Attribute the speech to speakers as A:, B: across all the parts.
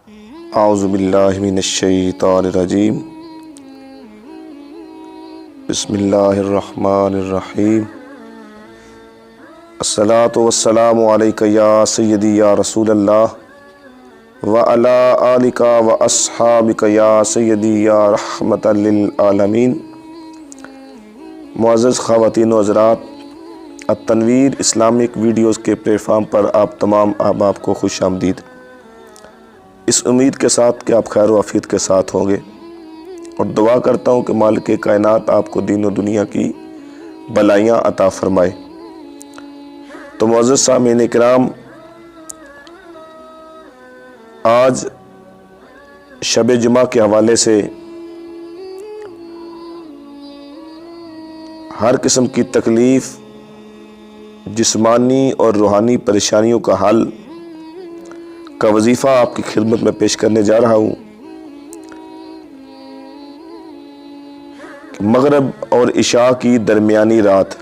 A: اعوذ باللہ من الشیطان الرجیم بسم اللہ الرحمن الرحیم الصلاۃ والسلام علیک یا سیدی یا رسول اللہ وعلی آلک واصحابک یا سیدی یا رحمت للعالمین۔ معزز خواتین و حضرات، التنویر اسلامک ویڈیوز کے پلیٹ فارم پر آپ تمام احباب کو خوش آمدید۔ اس امید کے ساتھ کہ آپ خیر و عافیت کے ساتھ ہوں گے، اور دعا کرتا ہوں کہ مالک کائنات آپ کو دین و دنیا کی بلائیاں عطا فرمائے۔ تو معزز سامعین کرام، آج شب جمعہ کے حوالے سے ہر قسم کی تکلیف، جسمانی اور روحانی پریشانیوں کا حل کا وظیفہ آپ کی خدمت میں پیش کرنے جا رہا ہوں۔ مغرب اور عشاء کی درمیانی رات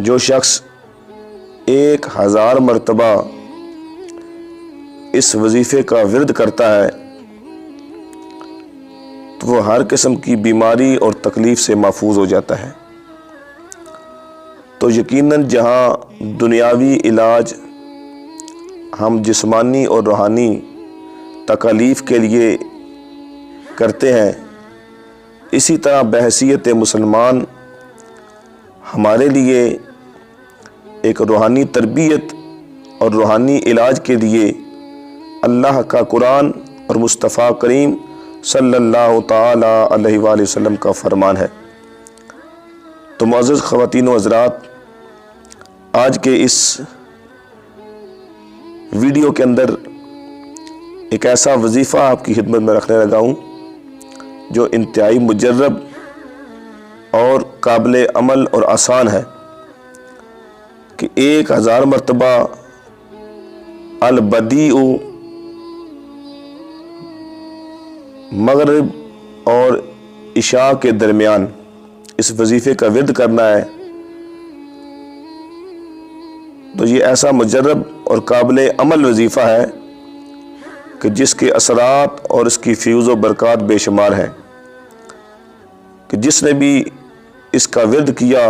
A: جو شخص 1000 مرتبہ اس وظیفے کا ورد کرتا ہے تو وہ ہر قسم کی بیماری اور تکلیف سے محفوظ ہو جاتا ہے۔ تو یقیناً جہاں دنیاوی علاج ہم جسمانی اور روحانی تکالیف کے لیے کرتے ہیں، اسی طرح بحیثیت مسلمان ہمارے لیے ایک روحانی تربیت اور روحانی علاج کے لیے اللہ کا قرآن اور مصطفیٰ کریم صلی اللہ تعالی علیہ وآلہ وسلم کا فرمان ہے۔ تو معزز خواتین و حضرات، آج کے اس ویڈیو کے اندر ایک ایسا وظیفہ آپ کی خدمت میں رکھنے لگا ہوں جو انتہائی مجرب اور قابل عمل اور آسان ہے کہ 1000 مرتبہ البدیع مغرب اور عشاء کے درمیان اس وظیفے کا ورد کرنا ہے۔ تو یہ ایسا مجرب اور قابل عمل وظیفہ ہے کہ جس کے اثرات اور اس کی فیوز و برکات بے شمار ہیں، کہ جس نے بھی اس کا ورد کیا،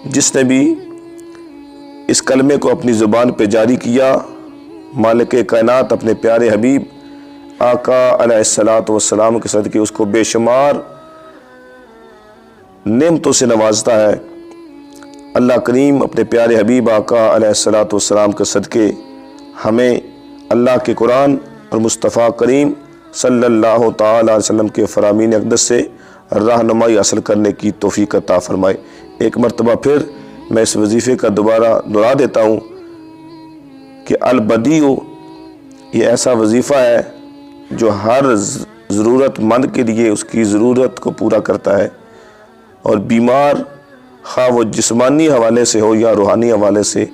A: جس نے بھی اس کلمے کو اپنی زبان پہ جاری کیا، مالک کائنات اپنے پیارے حبیب آقا علیہ الصلاۃ والسلام کے صدقے اس کو بے شمار نعمتوں سے نوازتا ہے۔ اللہ کریم اپنے پیارے حبیب آقا علیہ الصلاۃ والسلام کے صدقے ہمیں اللہ کے قرآن اور مصطفیٰ کریم صلی اللہ تعالی علیہ وسلم کے فرامین اقدس سے رہنمائی حاصل کرنے کی توفیق عطا فرمائے۔ ایک مرتبہ پھر میں اس وظیفے کا دوبارہ دہرا دیتا ہوں کہ البدیع یہ ایسا وظیفہ ہے جو ہر ضرورت مند کے لیے اس کی ضرورت کو پورا کرتا ہے، اور بیمار خواہ وہ جسمانی حوالے سے ہو یا روحانی حوالے سے،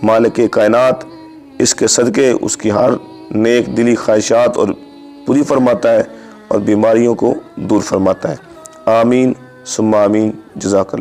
A: مالک کائنات اس کے صدقے اس کی ہر نیک دلی خواہشات اور پوری فرماتا ہے اور بیماریوں کو دور فرماتا ہے۔ آمین ثم آمین۔ جزاک اللہ۔